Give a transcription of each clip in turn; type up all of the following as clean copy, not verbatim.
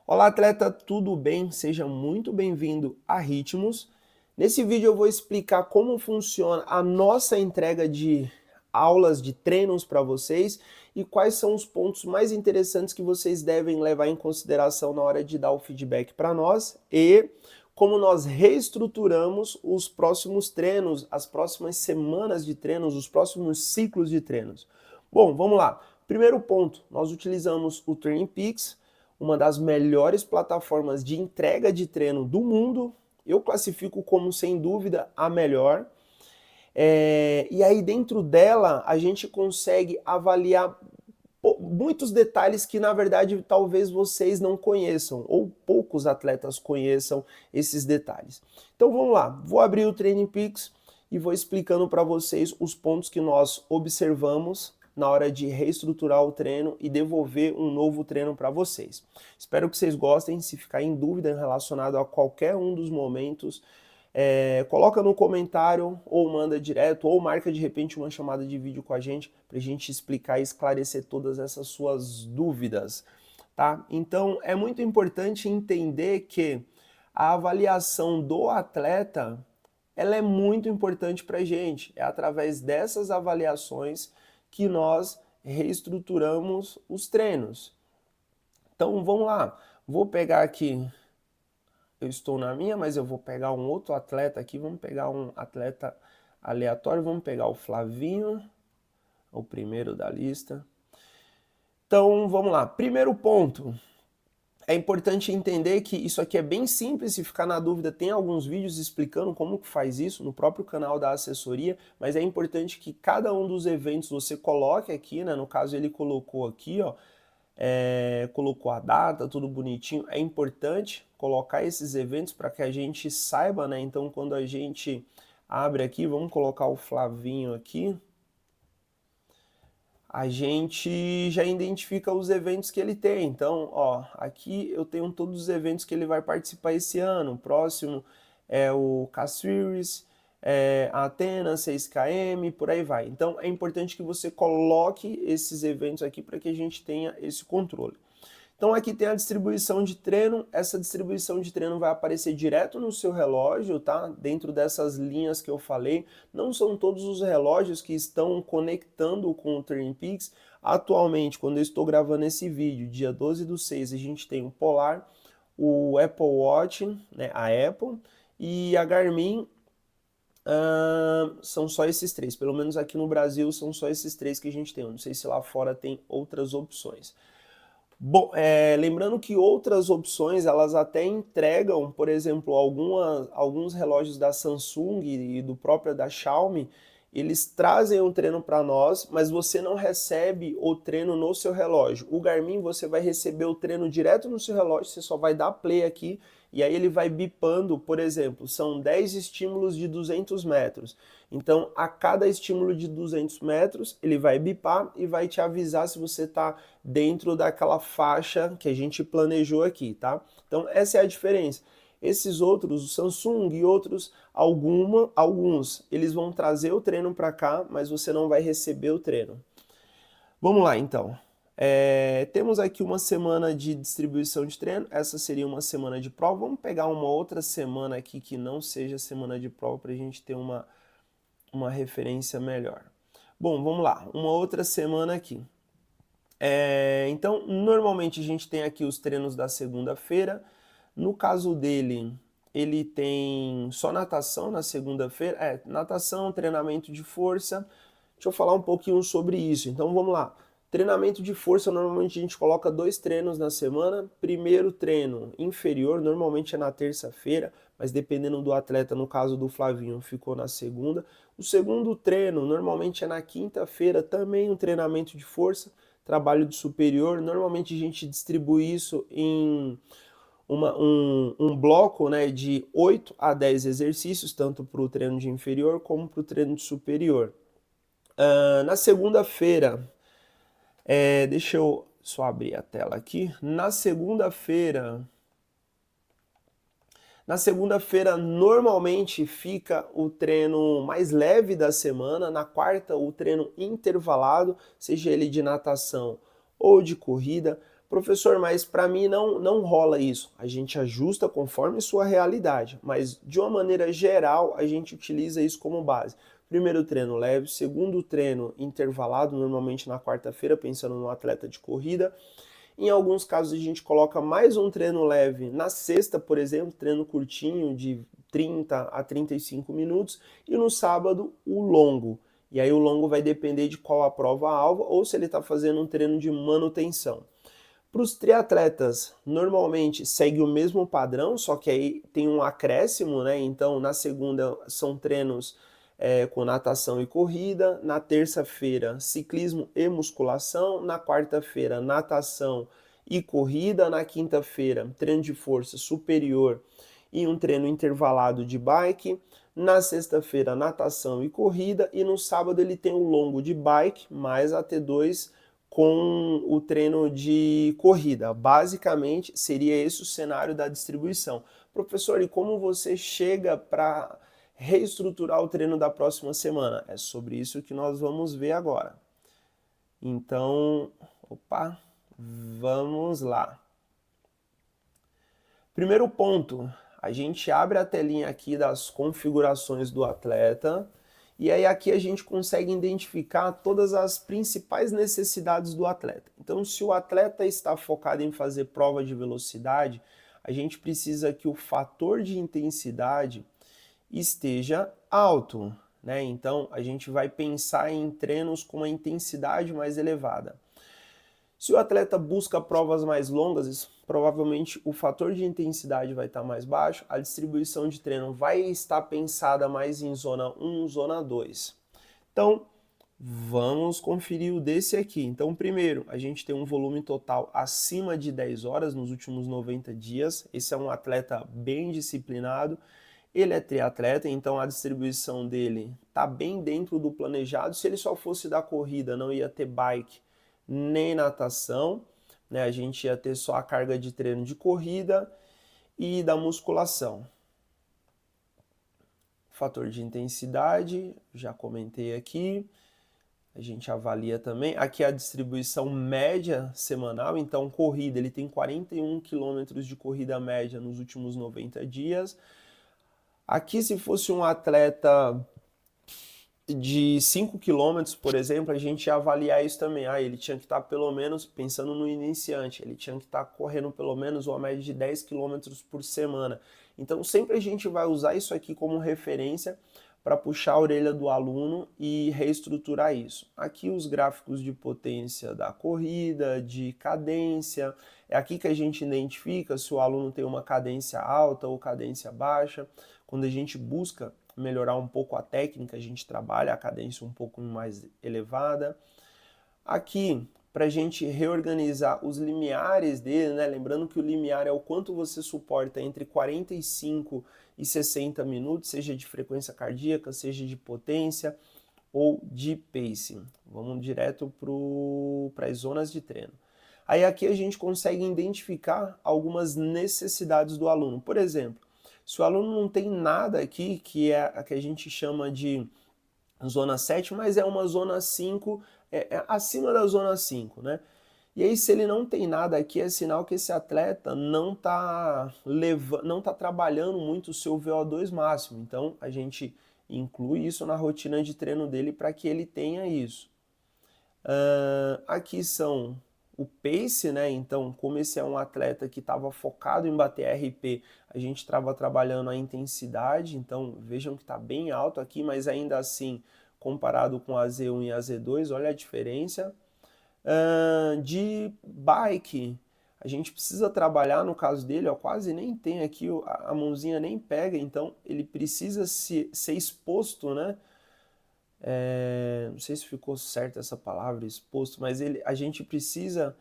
Olá, atleta, tudo bem? Seja muito bem-vindo a Ritmos. Nesse vídeo eu vou explicar como funciona a nossa entrega de aulas, de treinos para vocês e quais são os pontos mais interessantes que vocês devem levar em consideração na hora de dar o feedback para nós e como nós reestruturamos os próximos treinos, as próximas semanas de treinos, os próximos ciclos de treinos. Bom, vamos lá. Primeiro ponto, nós utilizamos o TrainingPeaks, uma das melhores plataformas de entrega de treino do mundo. Eu classifico como, sem dúvida, a melhor. E aí dentro dela a gente consegue avaliar muitos detalhes que na verdade talvez vocês não conheçam ou poucos atletas conheçam esses detalhes. Então vamos lá, vou abrir o TrainingPeaks e vou explicando para vocês os pontos que nós observamos na hora de reestruturar o treino e devolver um novo treino para vocês. Espero que vocês gostem. Se ficar em dúvida relacionado a qualquer um dos momentos, coloca no comentário ou manda direto ou marca de repente uma chamada de vídeo com a gente para a gente explicar e esclarecer todas essas suas dúvidas, tá? Então é muito importante entender que a avaliação do atleta ela é muito importante para a gente. É através dessas avaliações que nós reestruturamos os treinos. Então vamos lá, vou pegar aqui, eu estou na minha, mas eu vou pegar um outro atleta aqui, vamos pegar um atleta aleatório, vamos pegar o Flavinho, o primeiro da lista. Então vamos lá, primeiro ponto, é importante entender que isso aqui é bem simples. Se ficar na dúvida, tem alguns vídeos explicando como que faz isso no próprio canal da assessoria, mas é importante que cada um dos eventos você coloque aqui, né? No caso ele colocou aqui, ó, colocou a data, tudo bonitinho. É importante colocar esses eventos para que a gente saiba, né? Então quando a gente abre aqui, vamos colocar o Flavinho aqui, a gente já identifica os eventos que ele tem. Então, ó, aqui eu tenho todos os eventos que ele vai participar esse ano. O próximo é o K-Series, a Atenas, 6 km, por aí vai. Então, é importante que você coloque esses eventos aqui para que a gente tenha esse controle. Então aqui tem a distribuição de treino, essa distribuição de treino vai aparecer direto no seu relógio, tá? Dentro dessas linhas que eu falei, não são todos os relógios que estão conectando com o TrainingPeaks. Atualmente, quando eu estou gravando esse vídeo, dia 12/6, a gente tem o Polar, o Apple Watch, né, a Apple, e a Garmin. São só esses três, pelo menos aqui no Brasil são só esses três que a gente tem. Eu não sei se lá fora tem outras opções. Bom, lembrando que outras opções elas até entregam, por exemplo, alguns relógios da Samsung e do próprio da Xiaomi, eles trazem um treino para nós, mas você não recebe o treino no seu relógio. O Garmin você vai receber o treino direto no seu relógio, você só vai dar play aqui e aí ele vai bipando, por exemplo, são 10 estímulos de 200 metros. Então, a cada estímulo de 200 metros, ele vai bipar e vai te avisar se você está dentro daquela faixa que a gente planejou aqui, tá? Então, essa é a diferença. Esses outros, o Samsung e outros, alguns, eles vão trazer o treino para cá, mas você não vai receber o treino. Vamos lá, então. Temos aqui uma semana de distribuição de treino, essa seria uma semana de prova. Vamos pegar uma outra semana aqui que não seja semana de prova para a gente ter uma referência melhor. Bom, vamos lá, uma outra semana aqui. Então, normalmente a gente tem aqui os treinos da segunda-feira. No caso dele, ele tem só natação na segunda-feira. Natação, treinamento de força. Deixa eu falar um pouquinho sobre isso. Então, vamos lá. Treinamento de força, normalmente a gente coloca 2 treinos na semana. Primeiro treino inferior, normalmente é na terça-feira, mas dependendo do atleta, no caso do Flavinho, ficou na segunda. O segundo treino, normalmente é na quinta-feira, também um treinamento de força, trabalho de superior. Normalmente a gente distribui isso em um bloco, né, de 8 a 10 exercícios, tanto para o treino de inferior como para o treino de superior. Na segunda-feira, deixa eu só abrir a tela aqui. Na segunda-feira, normalmente fica o treino mais leve da semana. Na quarta, o treino intervalado, seja ele de natação ou de corrida. Professor, mas para mim não rola isso. A gente ajusta conforme sua realidade, mas de uma maneira geral a gente utiliza isso como base. Primeiro treino leve, segundo treino intervalado, normalmente na quarta-feira, pensando no atleta de corrida. Em alguns casos a gente coloca mais um treino leve na sexta, por exemplo, treino curtinho de 30 a 35 minutos, e no sábado o longo. E aí o longo vai depender de qual a prova-alvo ou se ele está fazendo um treino de manutenção. Para os triatletas, normalmente segue o mesmo padrão, só que aí tem um acréscimo, né? Então, na segunda são treinos com natação e corrida, na terça-feira, ciclismo e musculação, na quarta-feira, natação e corrida, na quinta-feira, treino de força superior e um treino intervalado de bike, na sexta-feira, natação e corrida, e no sábado ele tem o longo de bike mais a T2 com o treino de corrida. Basicamente, seria esse o cenário da distribuição. Professor, e como você chega para reestruturar o treino da próxima semana? É sobre isso que nós vamos ver agora. Então, vamos lá. Primeiro ponto, a gente abre a telinha aqui das configurações do atleta, e aí aqui a gente consegue identificar todas as principais necessidades do atleta. Então, se o atleta está focado em fazer prova de velocidade, a gente precisa que o fator de intensidade esteja alto, né? Então, a gente vai pensar em treinos com uma intensidade mais elevada. Se o atleta busca provas mais longas, provavelmente o fator de intensidade vai estar mais baixo, a distribuição de treino vai estar pensada mais em zona 1, zona 2. Então, vamos conferir o desse aqui. Então, primeiro, a gente tem um volume total acima de 10 horas nos últimos 90 dias. Esse é um atleta bem disciplinado. Ele é triatleta, então a distribuição dele está bem dentro do planejado. Se ele só fosse da corrida, não ia ter bike nem natação, né? A gente ia ter só a carga de treino de corrida e da musculação. Fator de intensidade, já comentei aqui. A gente avalia também. Aqui a distribuição média semanal, então corrida, ele tem 41 quilômetros de corrida média nos últimos 90 dias. Aqui, se fosse um atleta de 5 km, por exemplo, a gente ia avaliar isso também. Ele tinha que estar pelo menos, pensando no iniciante, ele tinha que estar correndo pelo menos uma média de 10 km por semana. Então, sempre a gente vai usar isso aqui como referência para puxar a orelha do aluno e reestruturar isso. Aqui os gráficos de potência da corrida, de cadência, é aqui que a gente identifica se o aluno tem uma cadência alta ou cadência baixa. Quando a gente busca melhorar um pouco a técnica, a gente trabalha a cadência um pouco mais elevada. Aqui, para a gente reorganizar os limiares dele, né? Lembrando que o limiar é o quanto você suporta entre 45 e 60 minutos, seja de frequência cardíaca, seja de potência ou de pacing. Vamos direto para as zonas de treino. Aí aqui a gente consegue identificar algumas necessidades do aluno. Por exemplo, se o aluno não tem nada aqui, que é a que a gente chama de zona 7, mas é uma zona 5, é acima da zona 5, né? E aí, se ele não tem nada aqui, é sinal que esse atleta não tá trabalhando muito o seu VO2 máximo. Então, a gente inclui isso na rotina de treino dele para que ele tenha isso. Aqui são o pace, né? Então, como esse é um atleta que estava focado em bater RP, a gente estava trabalhando a intensidade. Então, vejam que está bem alto aqui, mas ainda assim, comparado com a Z1 e a Z2, olha a diferença. De bike, a gente precisa trabalhar, no caso dele, ó, quase nem tem aqui, a mãozinha nem pega, então ele precisa ser exposto, né? Não sei se ficou certa essa palavra, exposto, mas a gente precisa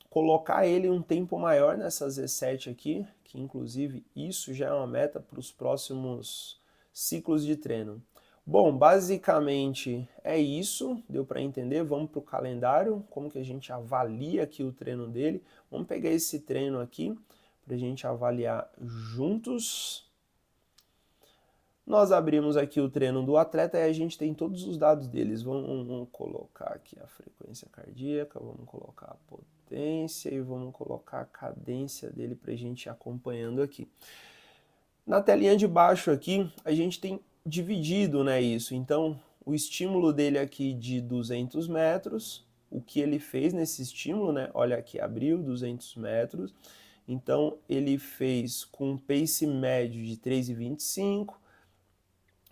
colocar ele um tempo maior nessa Z7 aqui, que inclusive isso já é uma meta para os próximos ciclos de treino. Bom, basicamente é isso, deu para entender. Vamos para o calendário, como que a gente avalia aqui o treino dele. Vamos pegar esse treino aqui para a gente avaliar juntos. Nós abrimos aqui o treino do atleta e a gente tem todos os dados deles. Vamos colocar aqui a frequência cardíaca, vamos colocar a potência e vamos colocar a cadência dele para a gente ir acompanhando aqui. Na telinha de baixo aqui, a gente tem dividido, né, isso. Então, o estímulo dele aqui de 200 metros, o que ele fez nesse estímulo, né? Olha aqui, abriu 200 metros. Então, ele fez com um pace médio de 3,25.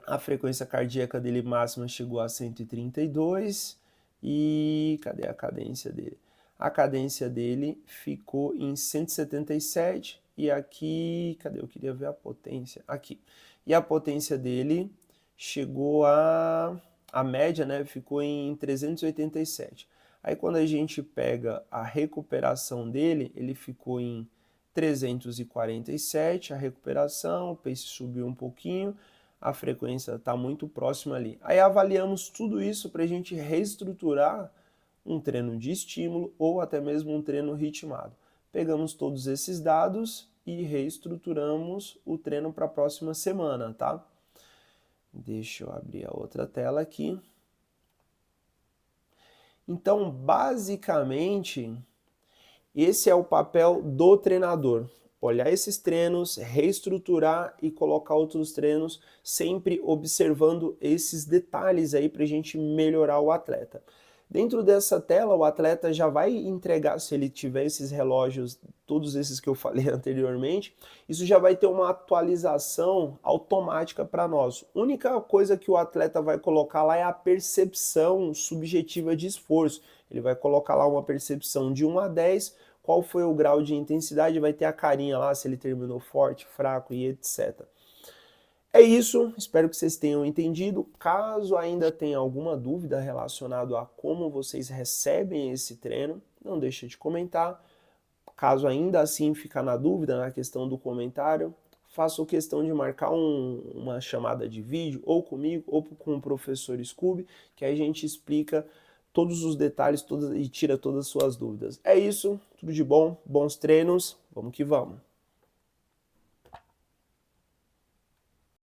A frequência cardíaca dele máxima chegou a 132. E cadê a cadência dele? A cadência dele ficou em 177. E aqui, cadê? Eu queria ver a potência. Aqui. E a potência dele chegou a média, né? Ficou em 387. Aí quando a gente pega a recuperação dele, ele ficou em 347, a recuperação, o pace subiu um pouquinho, a frequência está muito próxima ali. Aí avaliamos tudo isso para a gente reestruturar um treino de estímulo ou até mesmo um treino ritmado. Pegamos todos esses dados e reestruturamos o treino para a próxima semana, tá? Deixa eu abrir a outra tela aqui. Então, basicamente, esse é o papel do treinador. Olhar esses treinos, reestruturar e colocar outros treinos, sempre observando esses detalhes aí para a gente melhorar o atleta. Dentro dessa tela, o atleta já vai entregar, se ele tiver esses relógios, todos esses que eu falei anteriormente, isso já vai ter uma atualização automática para nós. A única coisa que o atleta vai colocar lá é a percepção subjetiva de esforço. Ele vai colocar lá uma percepção de 1 a 10, qual foi o grau de intensidade, vai ter a carinha lá, se ele terminou forte, fraco e etc. É isso, espero que vocês tenham entendido. Caso ainda tenha alguma dúvida relacionada a como vocês recebem esse treino, não deixe de comentar. Caso ainda assim ficar na dúvida na questão do comentário, faço questão de marcar uma chamada de vídeo, ou comigo, ou com o professor Scooby, que aí a gente explica todos os detalhes e tira todas as suas dúvidas. É isso, tudo de bom, bons treinos, vamos que vamos!